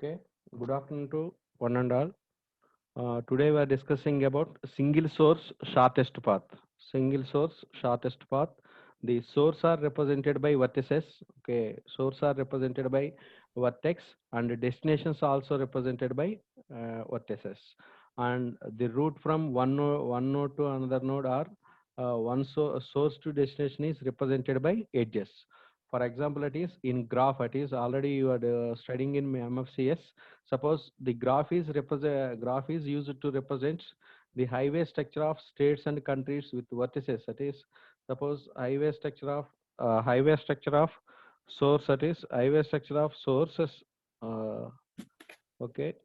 Okay, good afternoon to one and all. Today we are discussing about single source shortest path. Single source shortest path. The source are represented by vertices. Okay, source are represented by vertex and the destinations also represented by vertices. And the route from one node to another node are source to destination is represented by edges. For example, it is in graph. It is already you are studying in MFCS. Suppose the graph is used to represent the highway structure of states and countries with vertices. That is, suppose highway structure of source. That is highway structure of sources. Uh, okay,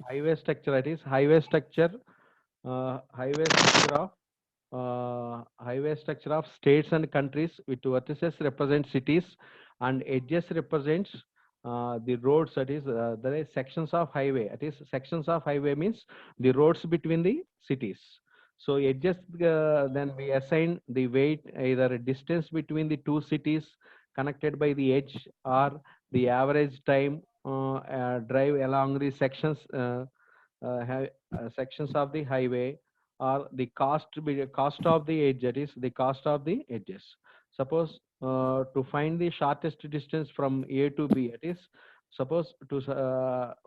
highway structure. That is highway structure of states and countries with vertices represent cities and edges represents the roads. That is there is sections of highway. That is sections of highway means the roads between the cities. So edges, then we assign the weight, either a distance between the two cities connected by the edge, or the average time drive along the sections of the highway, or the cost of the edge. That is the cost of the edges. Suppose to find the shortest distance from A to B, it is suppose to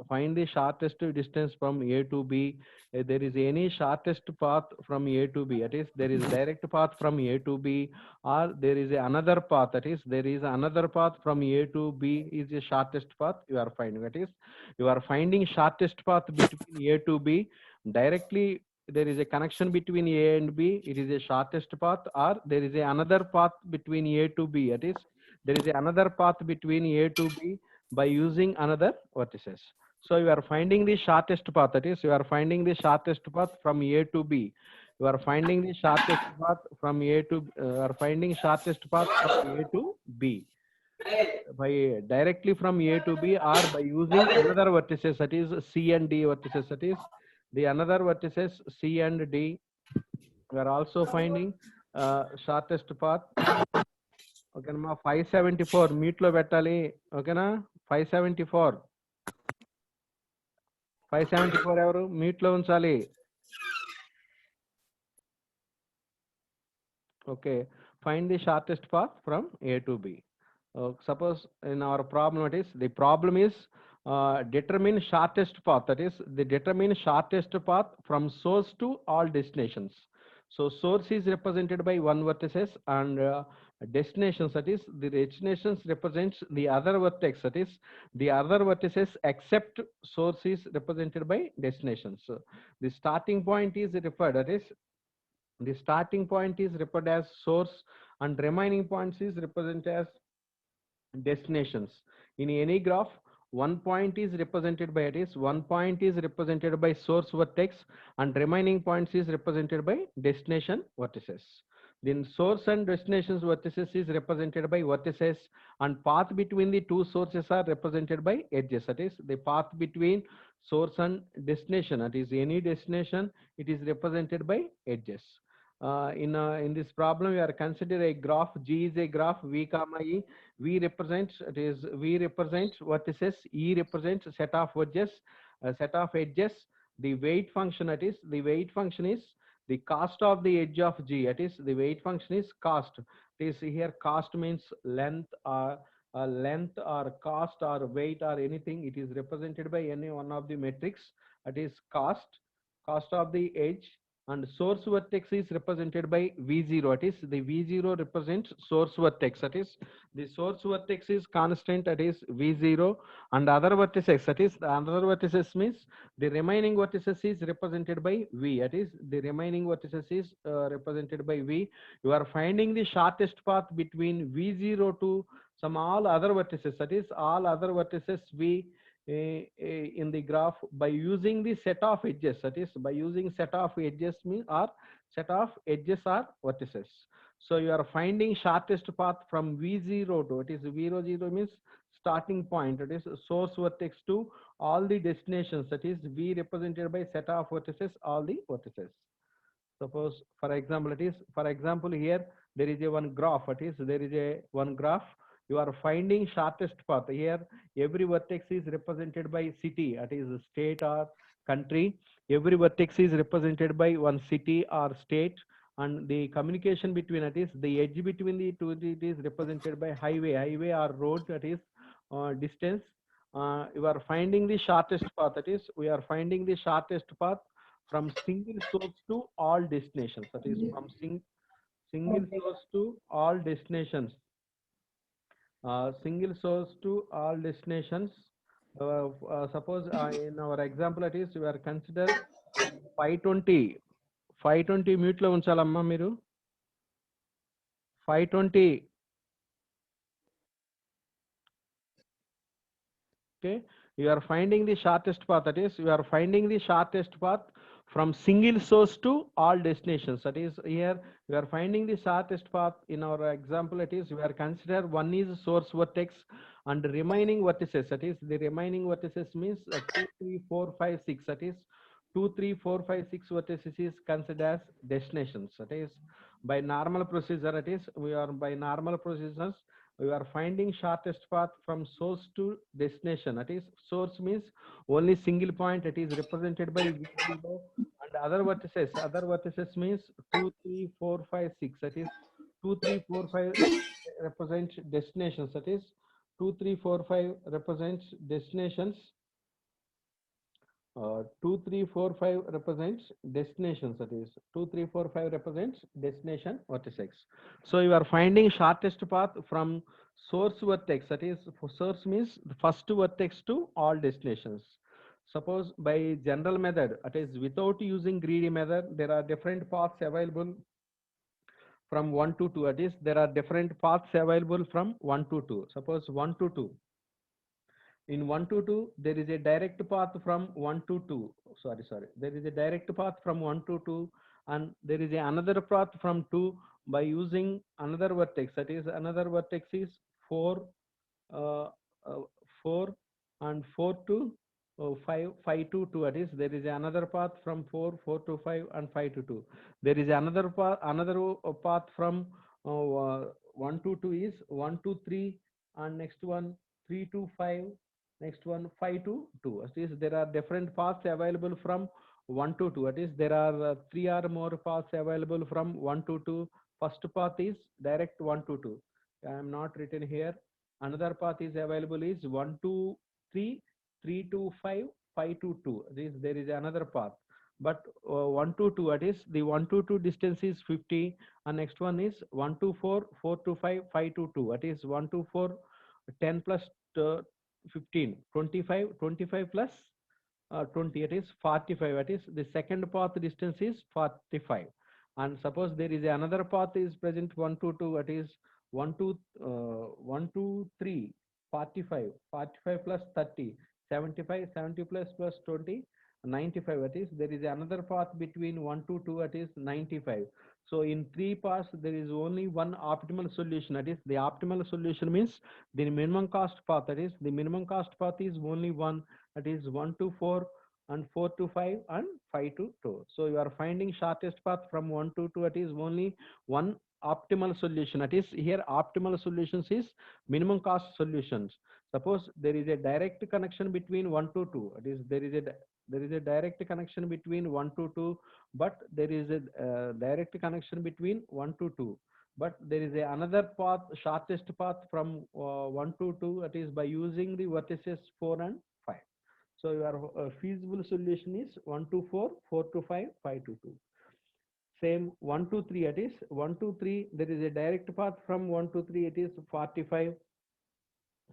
find the shortest distance from A to B, there is any shortest path from A to B. That is there is a direct path from A to B, or there is another path. That is there is another path from A to B is the shortest path you are finding. That is you are finding shortest path between A to B directly. There is a connection between A and B, it is a shortest path, or there is another path between A to B. That is, there is another path between A to B by using another vertices. So you are finding the shortest path. That is, you are finding the shortest path from A to B. You are finding the shortest path from A to. Are finding shortest path from A to B by directly from A to B, or by using another vertices, that is C and D vertices. That is the another vertices C and D. We are also finding shortest path. ఓకేనమ్మా 574 మీట్లో పెట్టాలి. ఓకేనా 574 ఎవరు మీట్లో ఉంచాలి. Okay, find the shortest path from A to B. Suppose in our problem, the problem is determine shortest path. That is the determine shortest path from source to all destinations. So source is represented by one vertices, and destinations, that is the destinations represents the other vertex. That is the other vertices except source is represented by destinations. So the starting point is referred, that is the starting point is referred as source, and remaining points is represented as destinations. In any graph, one point is represented by, it is one point is represented by source vertex, and remaining points is represented by destination vertices. Then source and destinations vertices is represented by vertices, and path between the two sources are represented by edges. That is the path between source and destination, that is any destination, it is represented by edges. In this problem, we are consider a graph. G is a graph, V comma E. V represents, it is V represents vertices, E represents set of edges, The weight function, that is the weight function is the cost of the edge of G. That is the weight function is cost. It is here cost means length or cost or weight or anything. It is represented by any one of the metrics. That is cost of the edge, and source vertex is represented by V0. It is the V0 represents source vertex. That is the source vertex is constant, that is V0, and other vertices, that is the other vertices means the remaining vertices is represented by V. That is the remaining vertices is represented by V. You are finding the shortest path between V0 to some all other vertices. That is all other vertices V in the graph by using the set of edges. That is by using set of edges mean, or set of edges are vertices. So you are finding shortest path from V0 to, it is V0 means starting point, it is source vertex to all the destinations. That is V represented by set of vertices, all the vertices. Suppose for example, it is for example here there is a one graph. It is there is a one graph. You are finding shortest path. Here, every vertex is represented by city, that is state or country. Every vertex is represented by one city or state, and the communication between it is the edge between the two, it is represented by highway or road, that is distance. You are finding the shortest path, that is we are finding the shortest path from single source to all destinations, that is from single Okay. source to all destinations. Single source to all destinations. Suppose in our example it is you are consider 520 520 mute లో ఉంచాలమ్మా మీరు 520. Okay, you are finding the shortest path, that is you are finding the shortest path from single source to all destinations, that is here we are finding the shortest path. In our example it is we are consider one is source vertex and remaining vertices, that is the remaining vertices means 2 3 4 5 6, that is 2 3 4 5 6 vertices is considered as destinations, that is by normal procedure, it is we are by normal procedures we are finding shortest path from source to destination, that is source means only single point, it is represented by v0, and other vertices means 2 3 4 5 6, that is 2 3 4 5 represents destinations, that is 2 3 4 5 represents destinations. 2 3 4 5 represents destinations, that is 2 3 4 5 represents destination vertex. So you are finding shortest path from source vertex, that is for source means the first vertex to all destinations. Suppose by general method, that is without using greedy method, there are different paths available from 1 to 2, that is there are different paths available from 1 to 2. Suppose 1 to 2, in 1 to 2 there is a direct path from 1 to 2, sorry, there is a direct path from 1 to 2, and there is another path from 2 by using another vertex, that is another vertex is 4, uh, uh, 4 and 4 to 5 5 to 2, that is there is another path from 4 4 to 5 and 5 to 2. There is another path from 1 to 2 is 1 to 3, and next one 3 to 5, next one 5 to 2. That is there are different paths available from 1 to 2, that is there are three or more paths available from 1 to 2. First path is direct 1 to 2. I am not written here. Another path is available is 1 to 3, 3 to 5, 5 to 2. There is another path, but 1 to 2, that is the 1 to 2 distance is 50, and next one is 1 to 4, 4 to 5, 5 to 2, that is 1 to 4, 10 plus 15, 25, 25 plus 20, it is 45, that is the second path distance is 45. And suppose there is another path is present 1 to 2, that is 1 to 1 to 3, 45, 45 plus 30, 75, 70 plus 20, 95, that is there is another path between 1 to 2, that is 95. So in three paths there is only one optimal solution, that is the optimal solution means the minimum cost path, that is the minimum cost path is only one, that is 1 to 4 and 4 to 5 and 5 to 2. So you are finding shortest path from 1 to 2, it is only one optimal solution, that is here optimal solutions is minimum cost solutions. Suppose there is a direct connection between 1 to 2, it is there is a direct connection between 1 to 2, but there is a direct connection between 1 to 2, but there is another path, shortest path from 1 to 2, that is by using the vertices 4 and 5. So your feasible solution is 1 to 4, 4 to 5, 5 to 2. Same 1 to 3, that is 1 to 3, there is a direct path from 1 to 3, it is 45,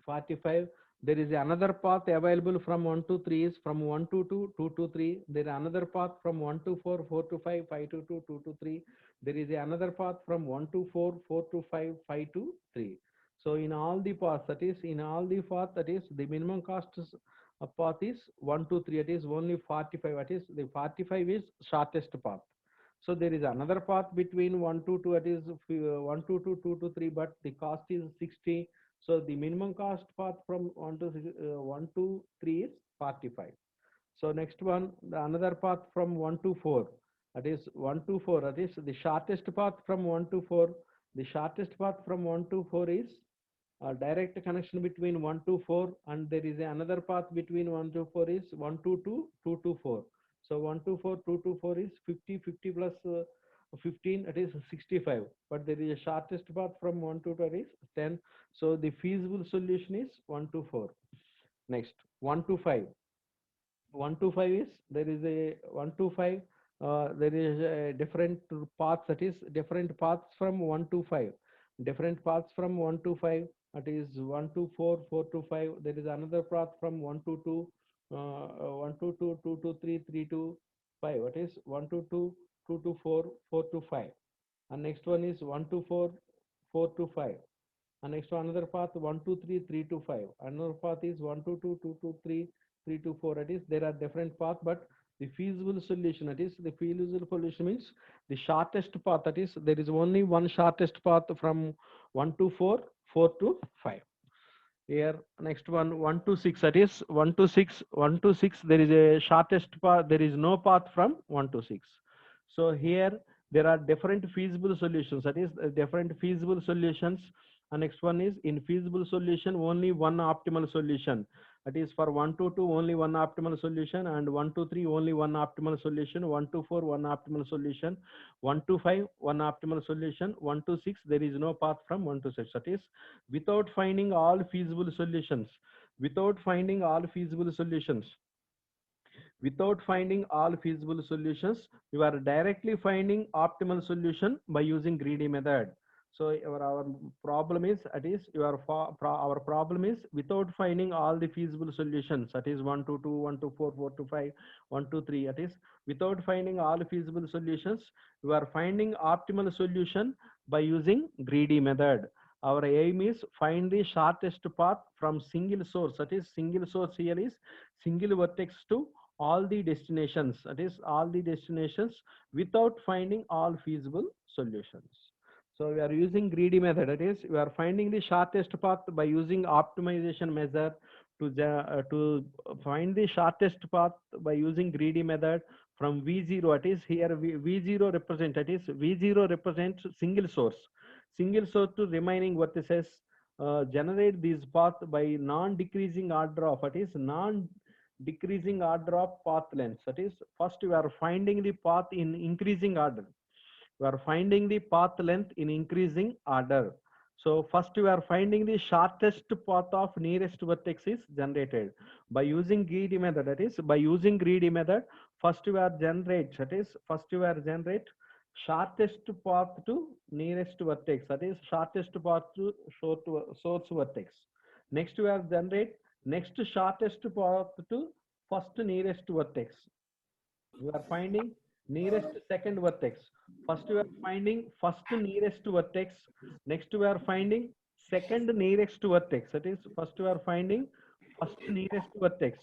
45. There is another path available from 1 to 3 is from 1 to 2, 2 to 3. There is another path from 1 to 4, 4 to 5, 5 to 2, 2 to 3. There is another path from 1 to 4, 4 to 5, 5 to 3. So in all the paths, that is in all the paths, that is the minimum cost path is 1 to 3, it is only 45, that is the 45 is shortest path. So there is another path between 1 to 2, that is 1 to 2, 2 to 3, but the cost is 60. So the minimum cost path from 1 to 3 is 45. So next one, the another path from 1 to 4, that is 1 to 4, that is the shortest path from 1 to 4. The shortest path from 1 to 4 is direct connection between 1 to 4, and there is another path between 1 to 4 is 1 to 2, 2 to 4. So 1 to 4, 2 to 4 is 50, 50 plus 15, it is 65. But there is a shortest path from 1 to 2 is 10. So the feasible solution is 1 to 4. Next, 1 to 5. 1 to 5 is there is a 1 to 5, there is a different paths, that is different paths from 1 to 5, different paths from 1 to 5, that is 1 to 4, 4 to 5. There is another path from 1 to 2, 1 to 2, 2 to 3, 3 to 5, that is 1 to 2, 2 to 4, 4 to 5. And next one is 1 to 4, 4 to 5. And next one, another path 1 to 3, 3 to 5. Another path is 1 to 2, 2 to 3, 3 to 4. That is, there are different paths, but the feasible solution, that is, the feasible solution means the shortest path, that is, there is only one shortest path from 1 to 4, 4 to 5. Here, next one, 1 to 6, that is 1 to 6, 1 to 6, there is a shortest path, there is no path from 1 to 6. So here, there are different feasible solutions, that is different feasible solutions. And next one is in feasible solution, only one optimal solution. That is for 1 to 2, only one optimal solution, and 1 to 3, only one optimal solution, 1 to 4, one optimal solution, 1 to 5, one optimal solution, 1 to 6, there is no path from 1 to 6. That is, without finding all feasible solutions, without finding all feasible solutions, without finding all feasible solutions, you are directly finding optimal solution by using greedy method. So our problem is, that is our problem is without finding all the feasible solutions, that is 1 to 2, 1 to 4, 4 to 5, 1 to 3, that is without finding all feasible solutions, you are finding optimal solution by using greedy method. Our aim is find the shortest path from single source, that is single source here is single vertex to all the destinations, that is all the destinations, without finding all feasible solutions. So we are using greedy method, that is we are finding the shortest path by using optimization measure to find the shortest path by using greedy method from V0, that is here V0 represent, that is V0 represents single source to remaining vertices. Generate this path by non-decreasing order of, that is non-decreasing order of path length. That is, first you are finding the path in increasing order. You are finding the path length in increasing order. So first you are finding the shortest path of nearest vertex is generated by using greedy method. That is, by using greedy method, first you are generate, that is first you are generate shortest path to nearest vertex, that is shortest path to source vertex. Next you are generate next shortest path to first nearest vertex. You are finding nearest second vertex. First you are finding first nearest vertex. Next you are finding second nearest vertex. That is, first you are finding first nearest vertex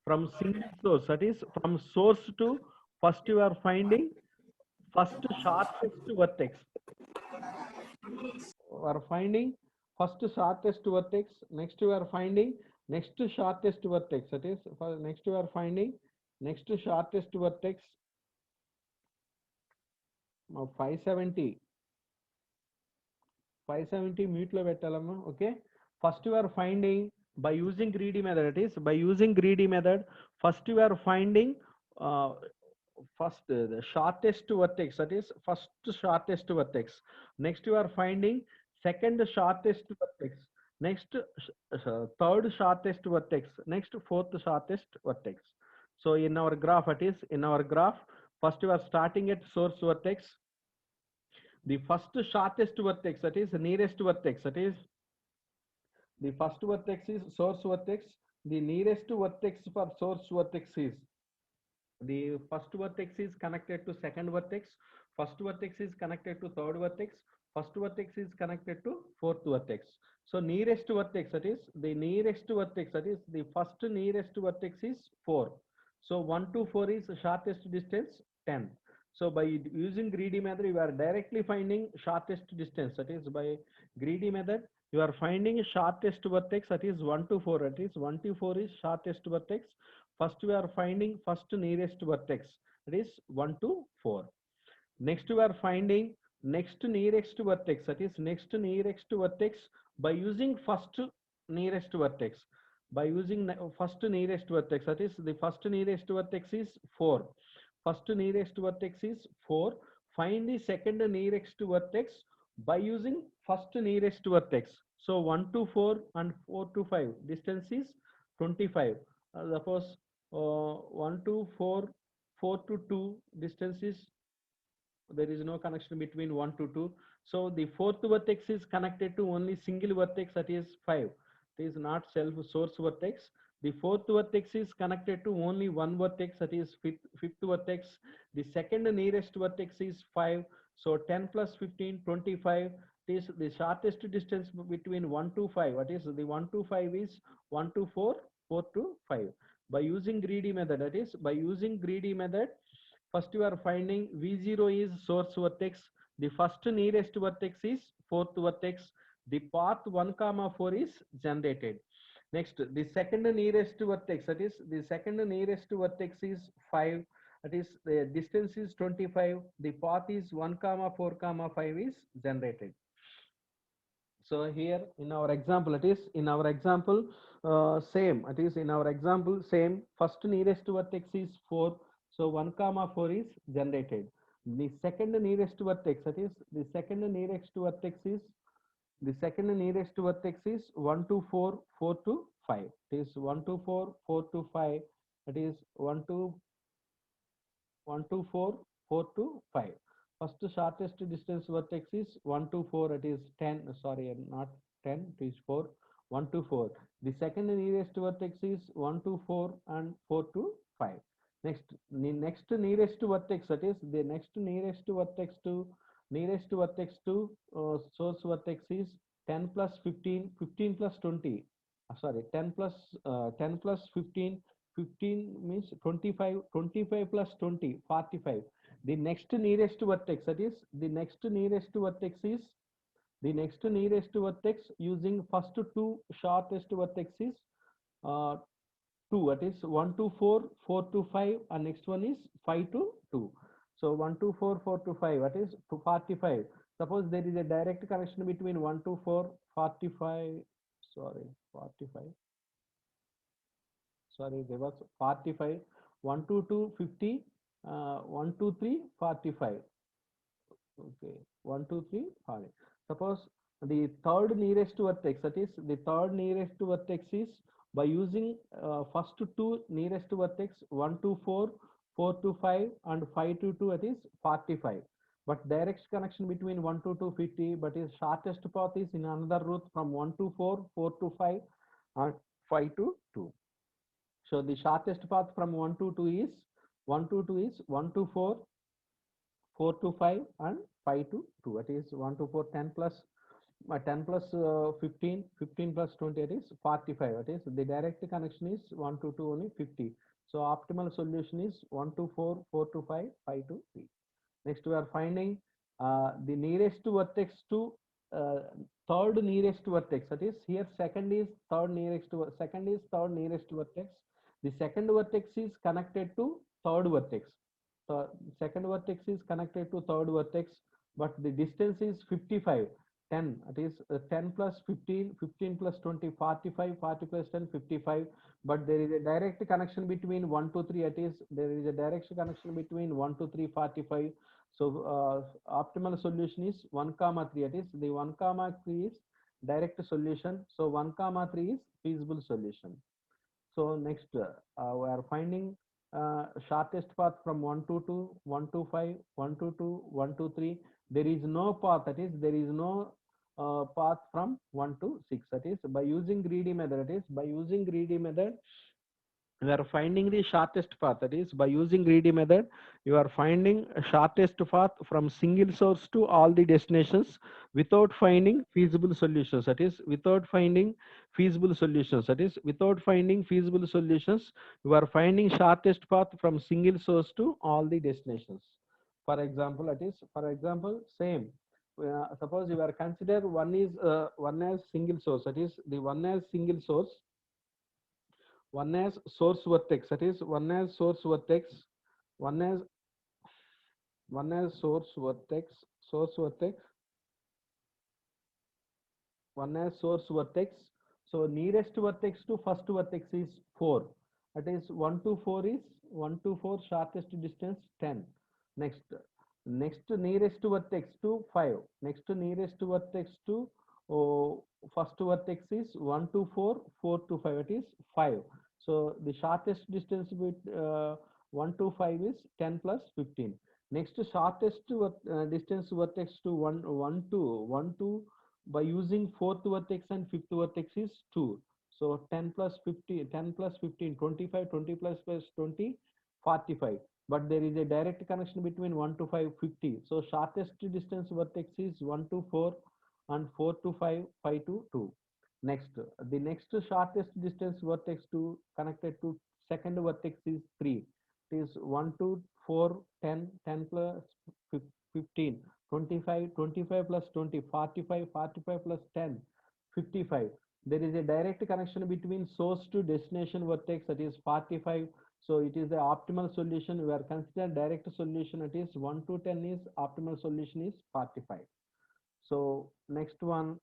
from single source. That is, from source to first you are finding first shortest vertex. You are finding first shortest vertex. Next you are finding next shortest vertex. That is, next you are finding next shortest vertex. 570 mute లో పెట్టాలమ్మా. Okay, first you are finding by using greedy method, it is by using greedy method, first you are finding first the shortest vertex, that is first shortest vertex. Next you are finding second shortest vertex. Next third shortest vertex. Next fourth shortest vertex. So in our graph, it is in our graph, first you are starting at source vertex. The first shortest vertex, that is nearest vertex, that is the first vertex is source vertex. The nearest vertex for source vertex is the first vertex is connected to second vertex. First vertex is connected to third vertex. First vertex is connected to fourth vertex. So nearest vertex, that is the nearest vertex, that is the first nearest vertex is 4. So 1 to 4 is shortest distance 10. So by using greedy method, you are directly finding shortest distance. That is by greedy method, you are finding shortest vertex, that is 1 to 4. That is 1 to 4 is shortest vertex. First we are finding first nearest vertex, that is 1 to 4. Next we are finding next nearest vertex, that is next nearest vertex by using first nearest vertex, by using first nearest vertex, that is the first nearest vertex is 4, first nearest vertex is 4, find the second nearest vertex by using first nearest vertex. So 1 to 4 and 4 to 5 distance is 25. Suppose 1 to 4, 4 to 2 distance is, there is no connection between 1 to 2. So the fourth vertex is connected to only single vertex, that is 5. It is not self source vertex. The fourth vertex is connected to only one vertex, that is fifth vertex. The second nearest vertex is 5. So 10 plus 15, 25. It is the shortest distance between 1 to 5. What is the 1 to 5 is 1 to 4, 4 to 5. By using greedy method, that is by using greedy method, first you are finding V0 is source vertex. The first nearest vertex is fourth vertex. The path 1 comma 4 is generated. Next, the second nearest vertex, that is the second nearest vertex is 5. That is the distance is 25. The path is 1 comma 4 comma 5 is generated. So here in our example, it is in our example same, it is in our example same, first nearest vertex is 4. So 1 comma 4 is generated. The second nearest vertex, that is the second nearest vertex is, the second nearest vertex is 1 to 4, 4 to 5. It is 1 to 4, 4 to 5. It is 1 to 1 to 4, 4 to 5. First shortest distance vertex is 1 to 4, it is 10, sorry, not 10, it is 4, 1 to 4. The second nearest vertex is 1 to 4 and 4 to 5. Next, the next nearest vertex, that is the next nearest vertex to source vertex is 10 plus 15, 15 plus 20. Sorry, 10 plus 15, 15 means 25, 25 plus 20, 45. The next nearest vertex, that is the next nearest vertex is, the next nearest vertex using first two shortest vertexes, uh, 2, that is 1 to 4, 4 to 5, and next one is 5 to 2. So 1 to 4, 4 to 5, that is to 45. Suppose there is a direct connection between 1 to 4, 45, sorry, 45, sorry, there was 45, 1 to 2, 50, 1 to 3, 45. Okay, 1 2 3 5. Suppose the third nearest vertex, that is the third nearest vertex is by using first two nearest vertex 1 to 4, 4 to 5, and 5 to 2, that is 45. But direct connection between 1 to 2 50, but is shortest path is in another route from 1 to 4, 4 to 5, and 5 to 2. So the shortest path from 1 to 2 is 1 to 2 is 1 to 4, 4 to 5, and 5 to 2. That is 1 to 4, 10 plus 10 plus 15, 15 plus 20, that is 45. That is the direct connection is 1 to 2 only 50. So optimal solution is 1 to 4, 4 to 5, 5 to 3. Next we are finding the nearest vertex to uh, third nearest vertex. That is here second is third nearest, second is third nearest vertex. The second vertex is connected to third vertex. So second vertex is connected to third vertex, but the distance is 55. 10, it is 10 plus 15, 15 plus 20, 45, 40 plus 10, 55. But there is a direct connection between 1 to 3, it is there is a direct connection between 1 to 3, 45. So optimal solution is 1 comma 3, it is the 1 comma 3 is direct solution. So 1 comma 3 is feasible solution. So next we are finding shortest path from 1 to 2, 1 to 5, 1 to 2, 1 to 3. There is no path, that is there is no path from 1 to 6. That is by using greedy method, that is by using greedy method we are finding the shortest path. That is by using greedy method you are finding a shortest path from single source to all the destinations without finding feasible solutions. That is without finding feasible solutions. That is without finding feasible solutions, you are finding shortest path from single source to all the destinations. For example, that is for example same, suppose you are consider one as single source, that is the one as single source, one as source vertex, that is one as source vertex, one as one as source vertex, source vertex, one as source vertex. So nearest vertex to first vertex is 4. That is 1 to 4 is 1 to 4 shortest distance 10. Next, next nearest vertex to 5. Next nearest vertex to first vertex is 1 to 4, 4 to 5. It is 5. So the shortest distance with 1 to 5 is 10 plus 15. Next shortest distance vertex to 1 to by using fourth vertex and fifth vertex is 2. So 10 plus 50, 10 plus 15, 25, 20 plus 20, 45. But there is a direct connection between 1 to 5, 50. So shortest distance vertex is 1 to 4 and 4 to 5, 5 to 2. Next, the next shortest distance vertex to connected to second vertex is 3. It is 1 to 4, 10, 10 plus 15, 25, 25 plus 20, 45, 45 plus 10, 55. There is a direct connection between source to destination vertex, that is 45. So it is the optimal solution. We are considered direct solution, it is 1 to 10 is optimal solution is 45. So next one,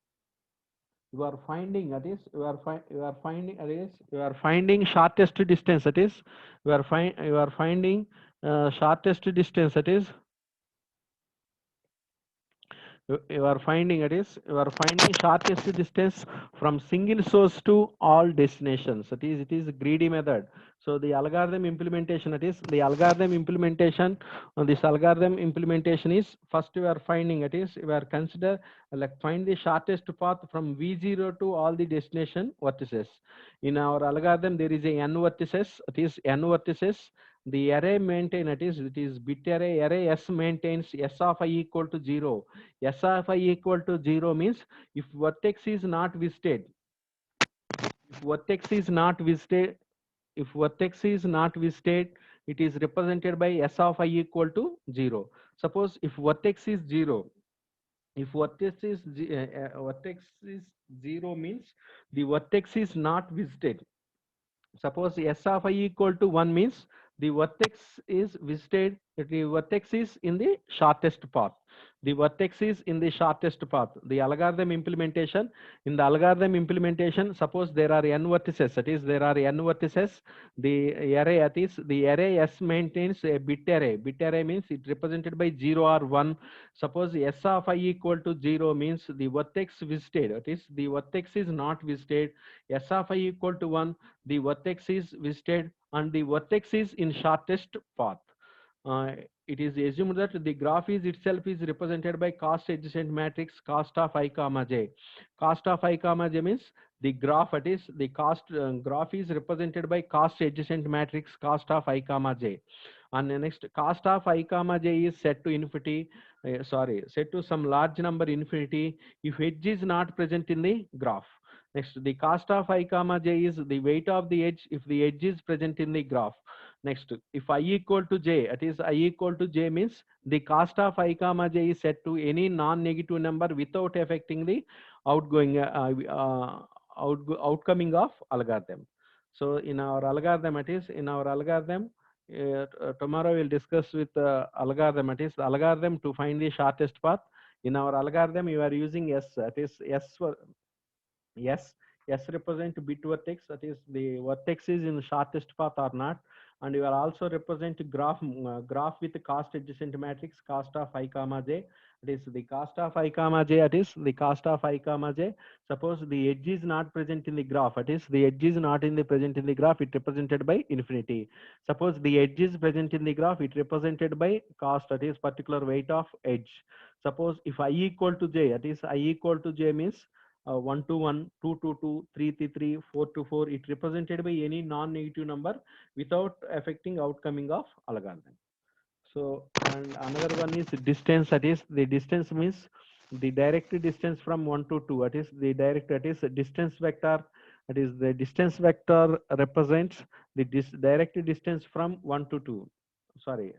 you are finding, that is you are finding, that is you are finding shortest distance, that is you are finding shortest distance, that is you are finding, it is you are finding shortest distance from single source to all destinations. It is greedy method. So the algorithm implementation, it is the algorithm implementation. This algorithm implementation is first you are finding, it is you are consider like find the shortest path from v0 to all the destination vertices. In our algorithm there is a n vertices, it is n vertices. The array maintain, it is bit array s maintains s of I equal to 0. S of I equal to 0 means if vertex is not visited, if vertex is not visited, if vertex is not visited, it is represented by S of I equal to 0. Suppose if vertex is 0, if vertex is 0 means the vertex is not visited. Suppose S of I equal to 1 means the vertex is visited, the vertex is in the shortest path. The vertex is in the shortest path. The algorithm implementation, in the algorithm implementation, suppose there are n vertices, that is there are n vertices, the array, that is the array S maintains a bit array. Bit array means it represented by 0 or 1. Suppose S of I equal to 0 means the vertex visited, that is the vertex is not visited. S of I equal to 1, the vertex is visited and the vertex is in shortest path. It is assumed that the graph is itself is represented by cost adjacent matrix cost of I comma j. Cost of I comma j means the graph, it is the cost graph is represented by cost adjacent matrix cost of I comma j. And the next cost of I comma j is set to infinity, set to some large number infinity if edge is not present in the graph. Next, the cost of I comma j is the weight of the edge if the edge is present in the graph. Next, if I equal to j, it is I equal to j means the cost of I comma j is set to any non-negative number without affecting the outgoing outcoming of algorithm. So in our algorithm, it is in our algorithm. Tomorrow we'll discuss with algorithm. It is the algorithm to find the shortest path. In our algorithm, you are using S. That is S for yes, S represent bit vertex, that is the vertex is in shortest path or not, and you are also represent graph graph with cost adjacent matrix cost of I comma j. It is the cost of I comma j. It is the cost of I comma j. Suppose the edge is not present in the graph. It is the edge is not in the present in the graph. It represented by infinity. Suppose the edge is present in the graph. It represented by cost. That is particular weight of edge. Suppose if I equal to j, that is I equal to j means 1 to 1, 2 to 2, 3 to 3, 4 to 4, it represented by any non-negative number without affecting outcoming of algorithm. So, and another one is distance, that is the distance means the direct distance from 1 to 2, that is the direct, that is distance vector, that is the distance vector represents the direct distance from 1 to 2. Sorry,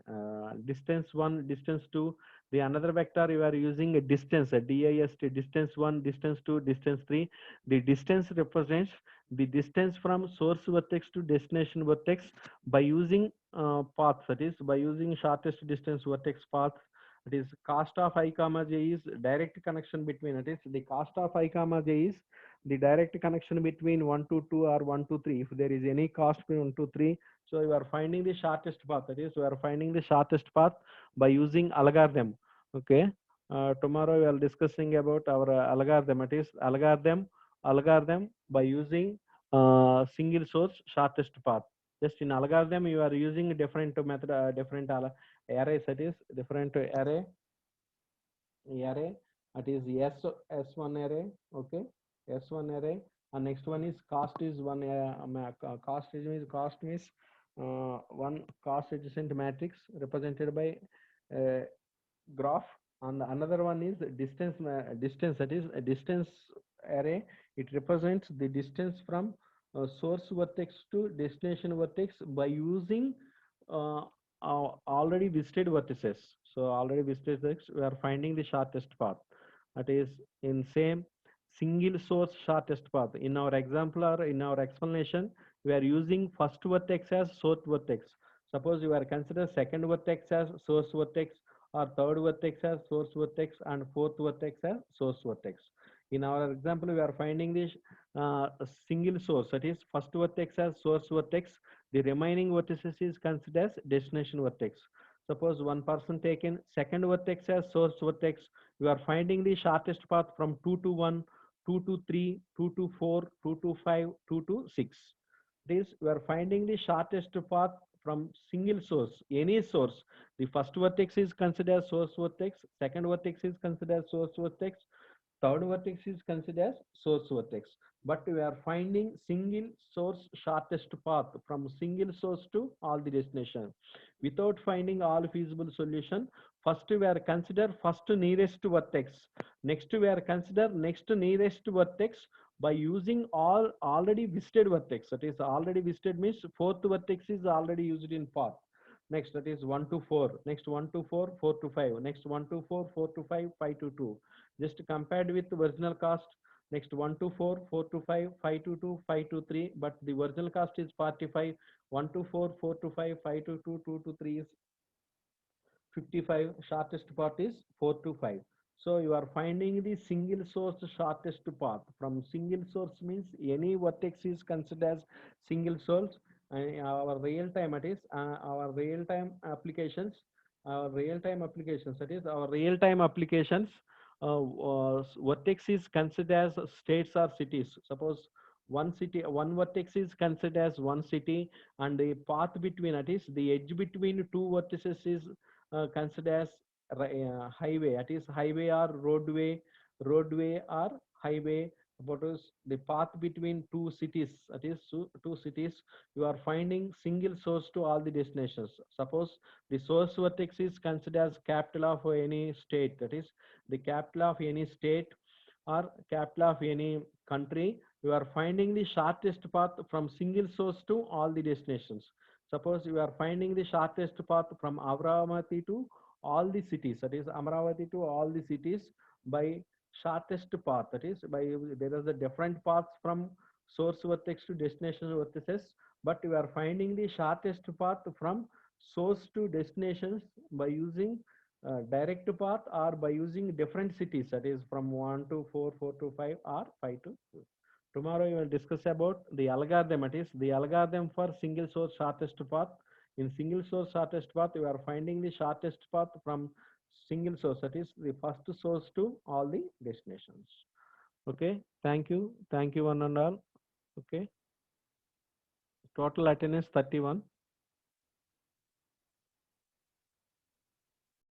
distance 1, distance 2. The another vector you are using a distance, a dist, distance 1, distance 2, distance 3. The distance represents the distance from source vertex to destination vertex by using paths, that is by using shortest distance vertex path. It is cost of I comma j is direct connection between, it is the cost of I comma j is the direct connection between 1 to 2 or 1 to 3. If there is any cost between 1 to 3, so you are finding the shortest path. That is, we are finding the shortest path by using algorithm. Okay. Tomorrow we are discussing about our algorithm. It is algorithm by using single source shortest path. Just in algorithm, you are using different method, different arrays. That is different array. That is S1 array. Okay, S1 array. And next one is cost is one. Cost means one cost adjacent matrix represented by uh, graph. And another one is distance. That is a distance array. It represents the distance from source vertex to destination vertex by using uh, already visited vertices. So already visited vertex, we are finding the shortest path. That is in same single source shortest path. In our example or in our explanation, we are using first vertex as source vertex. Suppose you are consider second vertex as source vertex, or third vertex as source vertex, and fourth vertex as source vertex. In our example, we are finding this single source, that is first vertex as source vertex. The remaining vertices is considered as destination vertex. Suppose one person taken second vertex as source vertex, you are finding the shortest path from 2 to 1, 2 to 3, 2 to 4, 2 to 5, 2 to 6. This we are finding the shortest path from single source, any source. The first vertex is considered as source vertex, second vertex is considered as source vertex, third vertex is considered as source vertex. But we are finding single source shortest path from single source to all the destination. Without finding all feasible solution, first we are consider first nearest vertex. Next we are consider next nearest vertex by using all already visited vertex. That is already visited means fourth vertex is already used in path. Next, that is 1 to 4. Next 1 to 4, 4 to 5. Next 1 to 4, 4 to 5, 5 to 2. Just compared with the original cost. Next 1 to 4, 4 to 5, 5 to 2, 5 to 3. But the original cost is 45. 1 to 4, 4 to 5, 5 to 2, 2 to 3 is 55. Shortest path is 4 to 5. So you are finding the single source shortest path. From single source means any vertex is considered as single source. And our real time, it is our real time applications, that is our real time applications, vertex is considered as states or cities. Suppose one vertex is considered as one city, and the path between, that is the edge between two vertices is considered as highway. That is highway or roadway or highway. Suppose the path between two cities, that is two cities, you are finding single source to all the destinations. Suppose the source vertex is considered as capital of any state, that is the capital of any state or capital of any country. You are finding the shortest path from single source to all the destinations. Suppose you are finding the shortest path from Amravati to all the cities, that is Amravati to all the cities by shortest path. That is by there is a different paths from source vertex to destination vertices, but we are finding the shortest path from source to destinations by using direct path or by using different cities, that is from 1 to 4, 4 to 5, or 5 to 2. Tomorrow we will discuss about the algorithm. It is the algorithm for single source shortest path. In single source shortest path, we are finding the shortest path from single source, that is the first source to all the destinations. Okay, thank you one and all. Okay, total attendance 31.